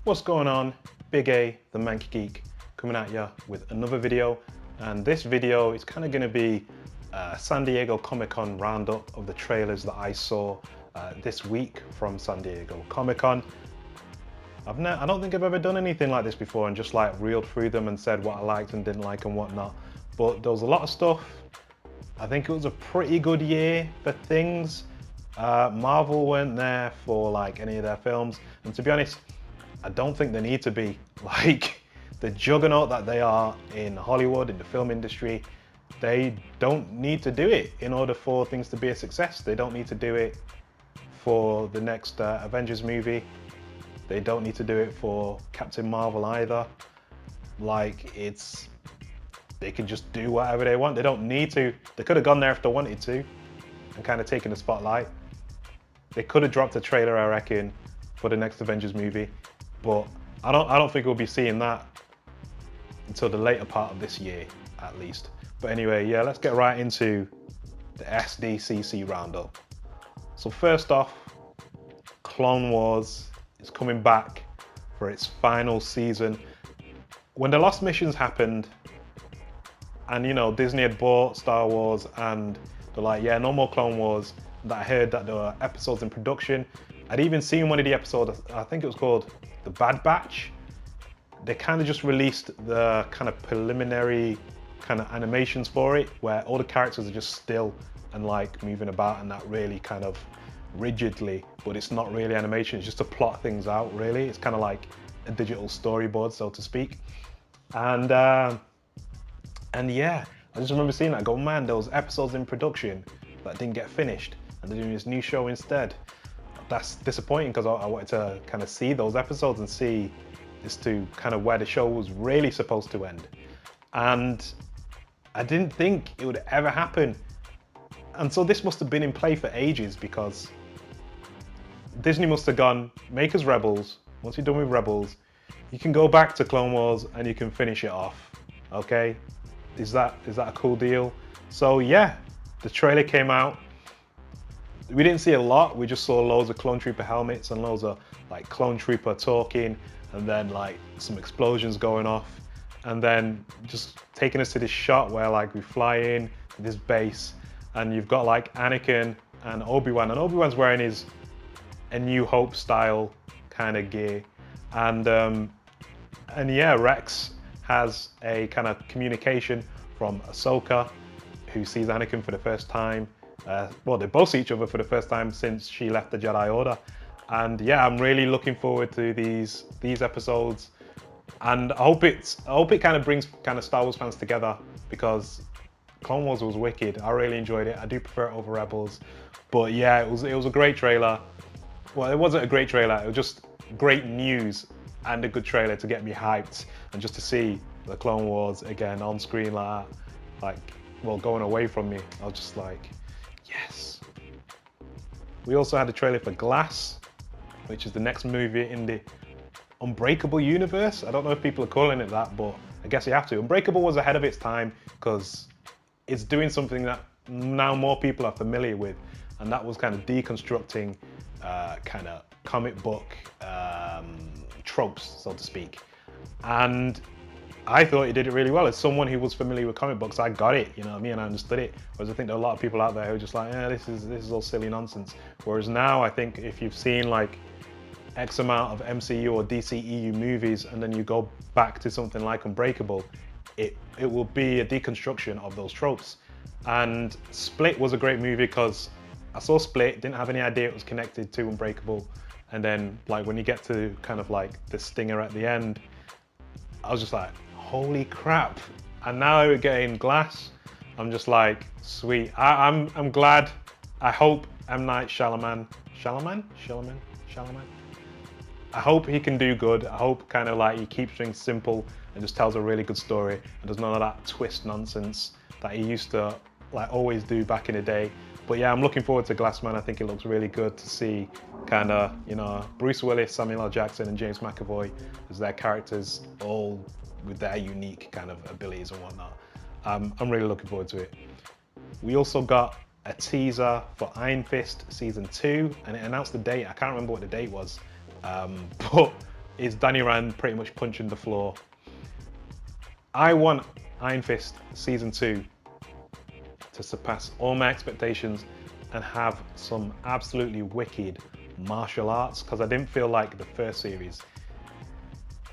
What's going on? Big A, the Manky Geek, coming at you with another video. And this video is kind of going to be a San Diego Comic-Con roundup of the trailers that I saw this week from San Diego Comic-Con. I don't think I've ever done anything like this before and just like reeled through them and said what I liked and didn't like and whatnot. But there was a lot of stuff. I think it was a pretty good year for things. Marvel weren't there for like any of their films, and to be honest, I don't think they need to be. Like, the juggernaut that they are in Hollywood, in the film industry, they don't need to do it in order for things to be a success. They don't need to do it for the next Avengers movie. They don't need to do it for Captain Marvel either. Like, they can just do whatever they want. They don't need to. They could have gone there if they wanted to and kind of taken the spotlight. They could have dropped a trailer, I reckon, for the next Avengers movie, but I don't think we'll be seeing that until the later part of this year, at least. But anyway, yeah, let's get right into the SDCC roundup. So first off, Clone Wars is coming back for its final season. When the Lost Missions happened, and you know, Disney had bought Star Wars and they're like, yeah, no more Clone Wars, that I heard that there were episodes in production. I'd even seen one of the episodes, I think it was called The Bad Batch. They kind of just released the kind of preliminary kind of animations for it, where all the characters are just still and like moving about and that really kind of rigidly, but it's not really animation, it's just to plot things out really. It's kind of like a digital storyboard, so to speak. And yeah, I just remember seeing that and go, man, there was episodes in production that didn't get finished and they're doing this new show instead. That's disappointing because I wanted to kind of see those episodes and see as to kind of where the show was really supposed to end. And I didn't think it would ever happen. And so this must have been in play for ages, because Disney must have gone, make us Rebels. Once you're done with Rebels, you can go back to Clone Wars and you can finish it off. Okay? Is that a cool deal? So yeah, the trailer came out. We didn't see a lot. We just saw loads of Clone Trooper helmets and loads of like Clone Trooper talking, and then like some explosions going off, and then just taking us to this shot where like we fly in this base and you've got like Anakin and Obi-Wan, and Obi-Wan's wearing his A New Hope style kind of gear, and yeah, Rex has a kind of communication from Ahsoka, who sees Anakin for the first time. Well, they both see each other for the first time since she left the Jedi Order. And yeah, I'm really looking forward to these episodes. And I hope it kind of brings kind of Star Wars fans together, because Clone Wars was wicked. I really enjoyed it. I do prefer it over Rebels. But yeah, it was a great trailer. Well, it wasn't a great trailer. It was just great news and a good trailer to get me hyped, and just to see the Clone Wars again on screen like that, like, well, going away from me, I was just like, yes. We also had a trailer for Glass, which is the next movie in the Unbreakable universe. I don't know if people are calling it that, but I guess you have to. Unbreakable was ahead of its time because it's doing something that now more people are familiar with, and that was kind of deconstructing kind of comic book tropes, so to speak. And I thought he did it really well. As someone who was familiar with comic books, I got it, you know what I mean? I understood it. Whereas I think there are a lot of people out there who are just like, yeah, this is all silly nonsense. Whereas now, I think if you've seen like X amount of MCU or DCEU movies, and then you go back to something like Unbreakable, it will be a deconstruction of those tropes. And Split was a great movie because I saw Split, didn't have any idea it was connected to Unbreakable. And then like when you get to kind of like the stinger at the end, I was just like, holy crap. And now we're getting Glass. I'm just like, sweet. I'm glad. I hope M. Night Shyamalan. I hope he can do good. I hope kind of like he keeps things simple and just tells a really good story and does none of that twist nonsense that he used to like always do back in the day. But yeah, I'm looking forward to Glass, man. I think it looks really good to see kind of, you know, Bruce Willis, Samuel L. Jackson and James McAvoy as their characters, all with their unique kind of abilities and whatnot. I'm really looking forward to it. We also got a teaser for Iron Fist Season 2, and it announced the date. I can't remember what the date was, but is Danny Rand pretty much punching the floor. I want Iron Fist Season 2 to surpass all my expectations and have some absolutely wicked martial arts, because I didn't feel like the first series.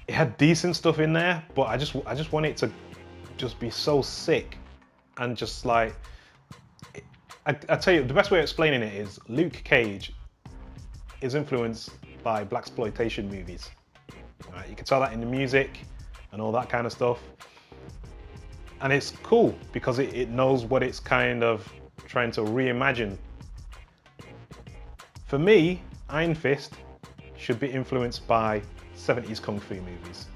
It had decent stuff in there, but I just want it to just be so sick and just like, I tell you, the best way of explaining it is Luke Cage is influenced by blaxploitation movies. Right? You can tell that in the music and all that kind of stuff. And it's cool because it knows what it's kind of trying to reimagine. For me, Iron Fist should be influenced by 70s Kung Fu movies.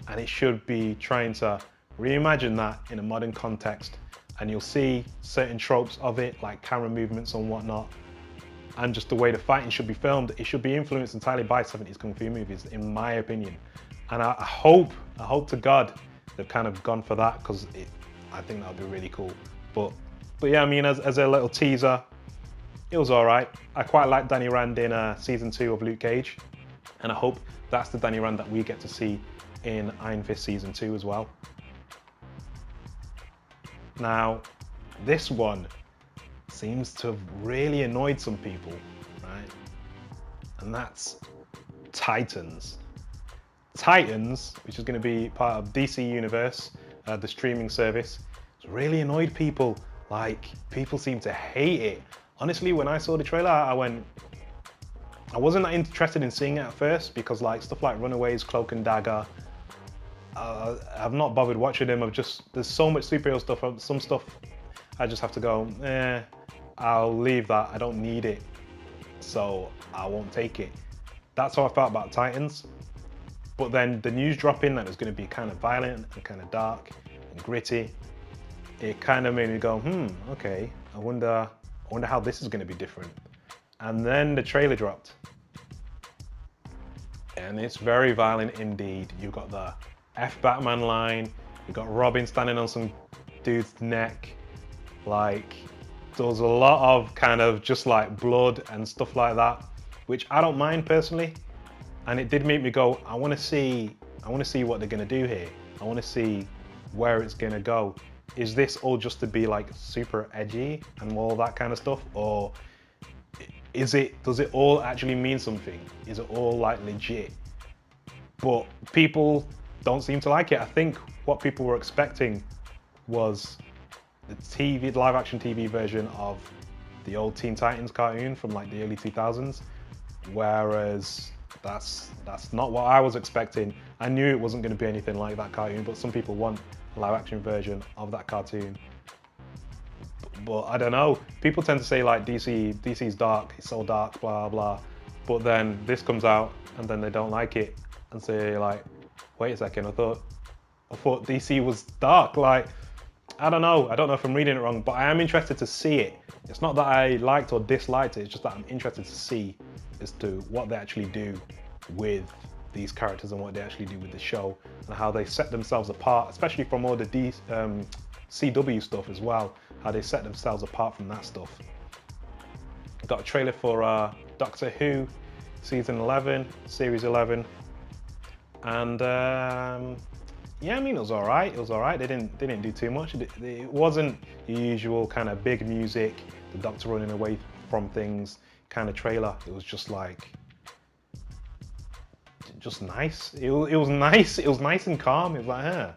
And it should be trying to reimagine that in a modern context. And you'll see certain tropes of it, like camera movements and whatnot, and just the way the fighting should be filmed. It should be influenced entirely by 70s Kung Fu movies, in my opinion. And I hope to God they've kind of gone for that, because I think that would be really cool. But yeah, I mean, as a little teaser, it was all right. I quite like Danny Rand in Season 2 of Luke Cage, and I hope that's the Danny Rand that we get to see in Iron Fist Season 2 as well. Now, this one seems to have really annoyed some people, right? And that's Titans. Titans, which is going to be part of DC Universe, the streaming service, it's really annoyed people. Like, people seem to hate it. Honestly, when I saw the trailer, I wasn't that interested in seeing it at first, because like stuff like Runaways, Cloak and Dagger, I've not bothered watching them. There's so much superhero stuff, some stuff I just have to go, I'll leave that, I don't need it, so I won't take it. That's how I felt about Titans. But then the news dropping that it's going to be kind of violent and kind of dark and gritty, it kind of made me go, okay, I wonder how this is going to be different. And then the trailer dropped, and it's very violent indeed. You've got the F Batman line, you've got Robin standing on some dude's neck. Like, there was a lot of kind of just like blood and stuff like that, which I don't mind personally. And it did make me go, I want to see what they're going to do here. I want to see where it's going to go. Is this all just to be like super edgy and all that kind of stuff? Or does it all actually mean something? Is it all like legit? But people don't seem to like it. I think what people were expecting was the live action TV version of the old Teen Titans cartoon from like the early 2000s, whereas that's not what I was expecting. I knew it wasn't going to be anything like that cartoon, but some people want a live action version of that cartoon. But I don't know, people tend to say like DC's dark, it's so dark, blah blah, but then this comes out and then they don't like it and say like, wait a second, I thought DC was dark. Like, I don't know if I'm reading it wrong, but I am interested to see it. It's not that I liked or disliked it, it's just that I'm interested to see as to what they actually do with these characters and what they actually do with the show and how they set themselves apart, especially from all the CW stuff as well, how they set themselves apart from that stuff. Got a trailer for Doctor Who Season 11, Series 11, and yeah, I mean, it was all right. They didn't do too much. It wasn't the usual kind of big music, the Doctor running away from things kind of trailer. It was just like, just nice. It was nice. It was nice and calm. It was like, I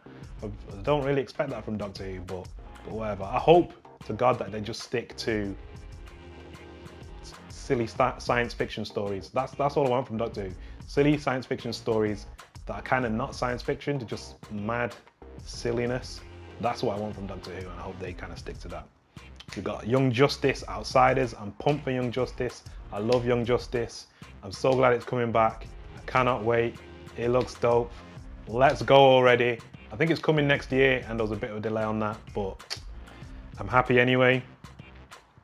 don't really expect that from Doctor Who, but whatever. I hope to God that they just stick to silly science fiction stories. That's all I want from Doctor Who. Silly science fiction stories that are kind of not science fiction, to just mad silliness. That's what I want from Doctor Who, and I hope they kind of stick to that. We've got Young Justice, Outsiders. I'm pumped for Young Justice. I love Young Justice. I'm so glad it's coming back. I cannot wait. It looks dope. Let's go already. I think it's coming next year, and there was a bit of a delay on that, but I'm happy anyway.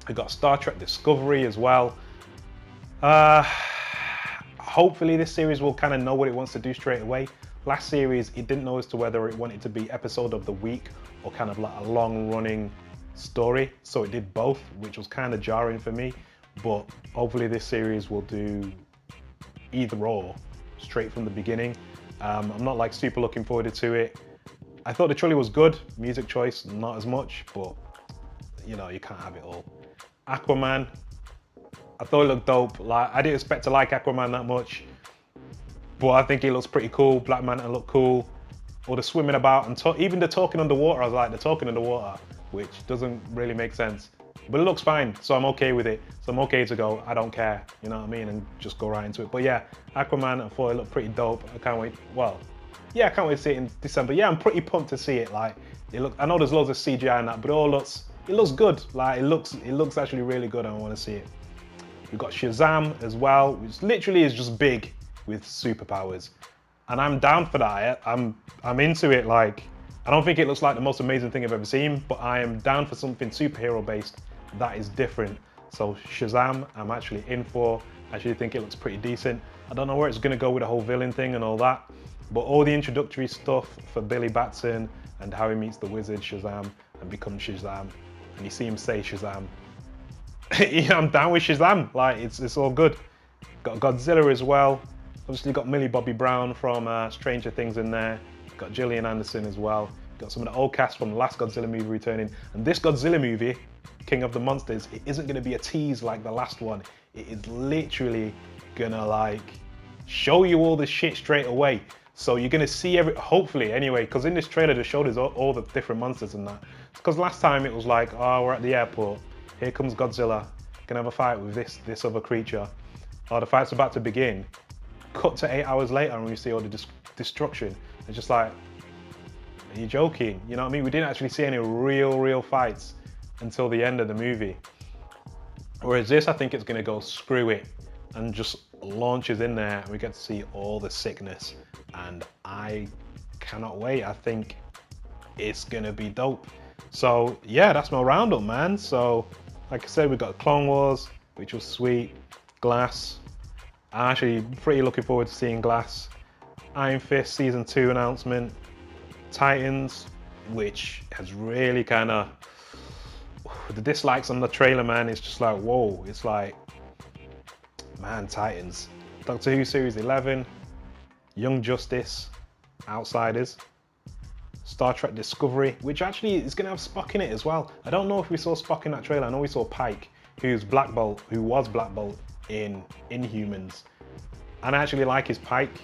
We've got Star Trek Discovery as well. Hopefully this series will kind of know what it wants to do straight away. Last series, it didn't know as to whether it wanted to be episode of the week or kind of like a long running story. So it did both, which was kind of jarring for me. But hopefully this series will do either or, straight from the beginning. I'm not like super looking forward to it. I thought the trailer was good, music choice, not as much, but you know, you can't have it all. Aquaman, I thought it looked dope. Like, I didn't expect to like Aquaman that much, but I think it looks pretty cool. Black Manta looked cool. All the swimming about and even the talking underwater, I was like, they're talking underwater, which doesn't really make sense. But it looks fine, so I'm okay with it. So I'm okay to go, I don't care, you know what I mean? And just go right into it. But yeah, Aquaman, I thought it looked pretty dope. I can't wait, well, yeah, I can't wait to see it in December. Yeah, I'm pretty pumped to see it. Like, I know there's loads of CGI in that, but it looks good. Like, it looks actually really good and I want to see it. We've got Shazam as well, which literally is just big with superpowers. And I'm down for that. I'm into it. Like, I don't think it looks like the most amazing thing I've ever seen, but I am down for something superhero based that is different. So Shazam, I'm actually in for. I actually think it looks pretty decent. I don't know where it's gonna go with the whole villain thing and all that, but all the introductory stuff for Billy Batson and how he meets the wizard Shazam and becomes Shazam, and you see him say Shazam. Yeah, I'm down with Shazam. Like, it's all good. Got Godzilla as well. Obviously got Millie Bobby Brown from Stranger Things in there. Got Gillian Anderson as well. Got some of the old cast from the last Godzilla movie returning. And this Godzilla movie, King of the Monsters, it isn't gonna be a tease like the last one. It is literally gonna like show you all the shit straight away. So you're gonna see hopefully anyway, because in this trailer they showed us all the different monsters and that. Because last time it was like, oh, we're at the airport, here comes Godzilla, gonna have a fight with this other creature. Oh, the fight's about to begin. Cut to 8 hours later and we see all the destruction. It's just like, are you joking? You know what I mean? We didn't actually see any real fights until the end of the movie. Whereas this, I think it's gonna go screw it and just launches in there and we get to see all the sickness. And I cannot wait. I think it's gonna be dope. So yeah, that's my roundup, man. So like I said, we got Clone Wars, which was sweet. Glass, I'm actually pretty looking forward to seeing Glass. Iron Fist Season 2 announcement. Titans, which has really kind of, the dislikes on the trailer, man, it's just like, whoa. It's like, man, Titans. Doctor Who Series 11, Young Justice, Outsiders, Star Trek Discovery, which actually is going to have Spock in it as well. I don't know if we saw Spock in that trailer. I know we saw Pike, who was Black Bolt in Inhumans. And I actually like his Pike.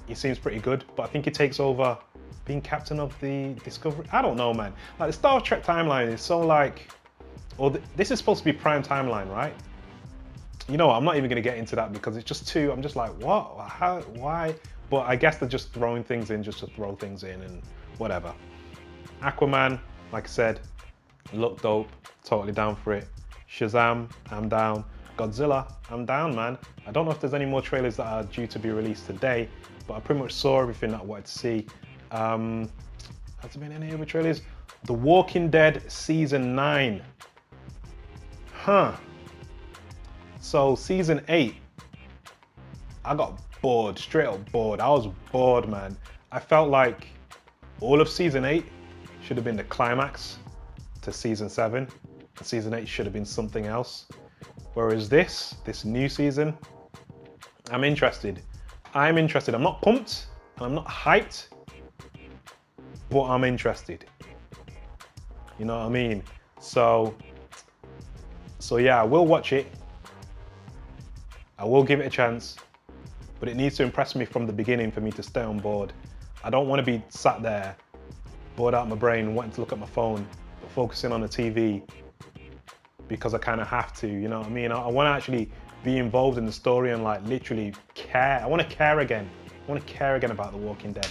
He seems pretty good, but I think he takes over being captain of the Discovery. I don't know, man. Like, the Star Trek timeline is so like, this is supposed to be prime timeline, right? You know what, I'm not even gonna get into that because it's just too, I'm just like, what, how, why? But I guess they're just throwing things in just to throw things in and whatever. Aquaman, like I said, looked dope, totally down for it. Shazam, I'm down. Godzilla, I'm down, man. I don't know if there's any more trailers that are due to be released today, but I pretty much saw everything that I wanted to see. Has there been any other trailers? The Walking Dead Season 9. Huh. So Season 8, I got bored, straight up bored. I was bored, man. I felt like all of Season 8 should have been the climax to Season 7. And Season 8 should have been something else. Whereas this new season, I'm interested. I'm interested. I'm not pumped and I'm not hyped, but I'm interested. You know what I mean? So yeah, I will watch it. I will give it a chance, but it needs to impress me from the beginning for me to stay on board. I don't want to be sat there, bored out of my brain, wanting to look at my phone, but focusing on the TV because I kind of have to, you know what I mean? I want to actually be involved in the story and like literally care. I want to care again. I want to care again about The Walking Dead.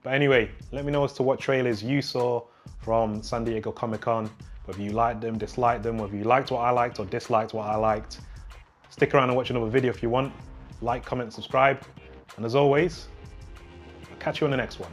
But anyway, let me know as to what trailers you saw from San Diego Comic-Con, whether you liked them, disliked them, whether you liked what I liked or disliked what I liked. Stick around and watch another video if you want. Like, comment, subscribe. And as always, I'll catch you on the next one.